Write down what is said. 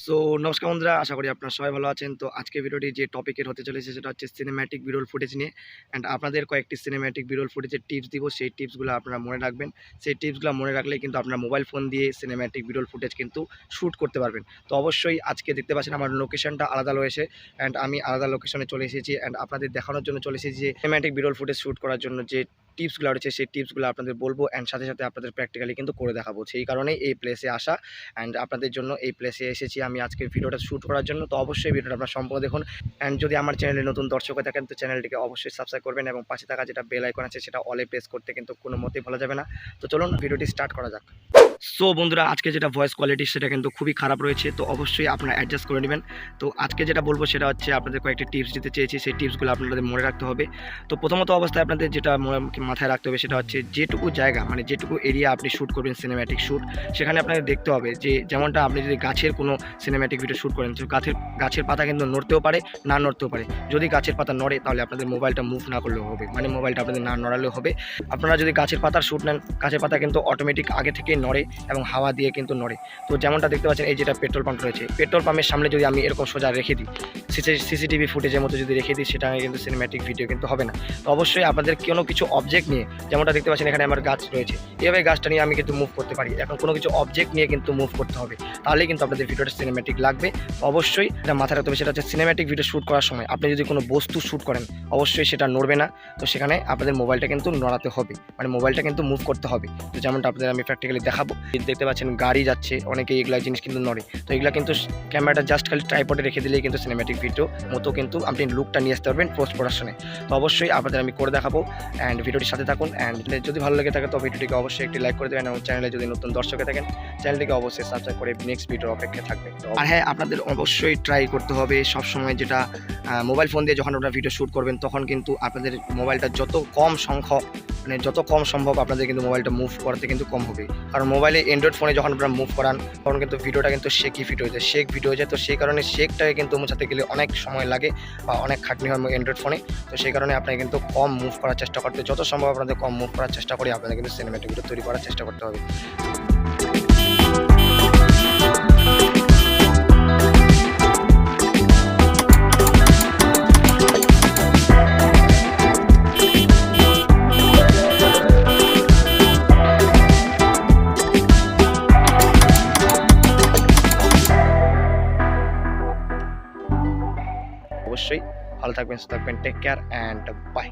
So নমস্কার বন্ধুরা, আশা করি আপনারা সবাই ভালো আছেন। তো আজকে ভিডিওটি যে টপিকের হতে চলেছে সেটা হচ্ছে সিনেম্যাটিক বিরল ফুটেজ নিয়ে। অ্যান্ড আপনাদের কয়েকটি সিনেম্যাটিক বিরল ফুটেজের টিপস দিব। সেই টিপসগুলো আপনারা মনে রাখবেন। সেই টিপসগুলো মনে রাখলে কিন্তু আপনারা মোবাইল ফোন দিয়ে সিনেম্যাটিক বিরল ফুটেজ কিন্তু শ্যুট করতে পারবেন। তো অবশ্যই আজকে দেখতে পাচ্ছেন আমার লোকেশনটা আলাদা রয়েছে, অ্যান্ড আমি আলাদা লোকেশনে চলে এসেছি। অ্যান্ড আপনাদের দেখানোর জন্য চলে এসেছি যে সিনেম্যাটিক বিরল ফুটেজ শ্যুট করার জন্য যে টিপসগুলো রয়েছে সেই টিপসগুলো আপনাদের বলবো, অ্যান্ড সাথে সাথে আপনাদের প্র্যাকটিক্যালি কিন্তু করে দেখাবো। সেই কারণেই এই প্লেসে আসা, অ্যান্ড আপনাদের জন্য এই প্লেসে এসেছি আমি আজকে ভিডিওটা শ্যুট করার জন্য। তো অবশ্যই ভিডিওটা আপনারা সম্পূর্ণ দেখুন। অ্যান্ড যদি আমার চ্যানেলে নতুন দর্শক হয়ে থাকেন তো চ্যানেলটিকে অবশ্যই সাবস্ক্রাইব করবেন, এবং পাশে থাকা যেটা বেল আইকন আছে সেটা অলে প্রেস করতে কিন্তু কোনো মতেই ভোলা যাবে না। তো চলুন ভিডিওটি স্টার্ট করা যাক। সো বন্ধুরা, আজকে যেটা ভয়েস কোয়ালিটি সেটা কিন্তু খুবই খারাপ রয়েছে, তো অবশ্যই আপনারা অ্যাডজাস্ট করে নেবেন। তো আজকে যেটা বলবো সেটা হচ্ছে আপনাদের কয়েকটি টিপস দিতে চেয়েছি, সেই টিপসগুলো আপনাদের মনে রাখতে হবে। তো প্রথমত অবস্থায় আপনাদের যেটা মাথায় রাখতে হবে সেটা হচ্ছে যেটুকু জায়গা মানে যেটুকু এরিয়া আপনি শ্যুট করবেন সিনেম্যাটিক শ্যুট, সেখানে আপনাদের দেখতে হবে যে যেমনটা আপনি যদি গাছের কোনো সিনেম্যাটিক ভিডিও শ্যুট করেন তো গাছের পাতা কিন্তু নড়তেও পারে, না নড়তেও পারে। যদি গাছের পাতা নড়ে তাহলে আপনাদের মোবাইলটা মুভ না করলেও হবে, মানে মোবাইলটা আপনাদের না নড়ালেও হবে। আপনারা যদি গাছের পাতার শ্যুট নেন, গাছের পাতা কিন্তু অটোমেটিক আগে থেকেই নড়ে এবং হাওয়া দিয়ে কিন্তু নড়ে। তো যেমনটা দেখতে পাচ্ছেন এই যেটা পেট্রোল পাম্প রয়েছে, পেট্রোল পাম্পের সামনে যদি আমি এরকম সোজা রেখে দিই, সিসিটিভি ফুটেজের মতো যদি রেখে দিই, সেটা কিন্তু সিনেম্যাটিক ভিডিও কিন্তু হবে না। তো অবশ্যই আপনাদের কোনো কিছু অবজেক্ট নিয়ে, যেমনটা দেখতে পাচ্ছেন এখানে আমার গাছ রয়েছে, এইভাবে গাছটা নিয়ে আমি কিন্তু মুভ করতে পারি। এখন কোনো কিছু অবজেক্ট নিয়ে কিন্তু মুভ করতে হবে, তাহলেই কিন্তু আপনাদের ভিডিওটা সিনেম্যাটিক লাগবে। অবশ্যই এটা মাথায় রাখতে হবে, সেটা হচ্ছে সিনেম্যাটিক ভিডিও শ্যুট করার সময় আপনি যদি কোনো বস্তু শ্যুট করেন অবশ্যই সেটা নড়বে না। তো সেখানে আপনাদের মোবাইলটা কিন্তু নড়াতে হবে, মানে মোবাইলটা কিন্তু মুভ করতে হবে। তো যেমনটা আপনাদের আমি প্র্যাকটিক্যালি দেখাবো, দেখতে পাচ্ছেন গাড়ি যাচ্ছে, অনেকে এগুলা জিনিস কিন্তু নড়ে। তো এগুলা কিন্তু ক্যামেরাটা জাস্ট খালি ট্রাইপডে রেখে দিলেই কিন্তু সিনেম্যাটিক ভিডিও মতো কিন্তু আপনি লুকটা নিয়ে আসতে পারবেন পোস্ট প্রোডাকশনে। তো অবশ্যই আপনাদের আমি করে দেখাবো, অ্যান্ড ভিডিওটির সাথে থাকুন। অ্যান্ড যদি ভালো লেগে থাকে তো ভিডিওটিকে অবশ্যই একটি লাইক করে দেবেন, এবং চ্যানেলে যদি নতুন দর্শকে থাকেন চ্যানেলটিকে অবশ্যই সাবস্ক্রাইব করে নেক্সট ভিডিওর অপেক্ষায় থাকবেন। আর হ্যাঁ, আপনাদের অবশ্যই ট্রাই করতে হবে সবসময় যেটা মোবাইল ফোন দিয়ে যখন আপনারা ভিডিও শ্যুট করবেন তখন কিন্তু আপনাদের মোবাইলটা যত কম সংখ্যক মানে যত কম সম্ভব আপনাদের কিন্তু মোবাইলটা মুভ করতে কিন্তু কম হবে। কারণ মোবাইলে অ্যান্ড্রয়েড ফোনে যখন আপনারা মুভ করান তখন কিন্তু ভিডিওটা কিন্তু শেকি ভিডিও হয়ে যায়, শেক ভিডিও হয়ে যায়। তো সেই কারণে শেকটাকে কিন্তু মোছাতে গেলে অনেক সময় লাগে বা অনেক খাটনি হয় অ্যান্ড্রয়েড ফোনে। তো সেই কারণে আপনাকে কিন্তু কম মুভ করার চেষ্টা করতে, যত সম্ভব আপনাদের কম মুভ করার চেষ্টা করি, আপনাদের কিন্তু সিনেম্যাটিক ভিডিও তৈরি করার চেষ্টা করতে হবে। অবশ্যই ভালো থাকবেন, সুস্থ থাকবেন, টেক কেয়ার অ্যান্ড বাই।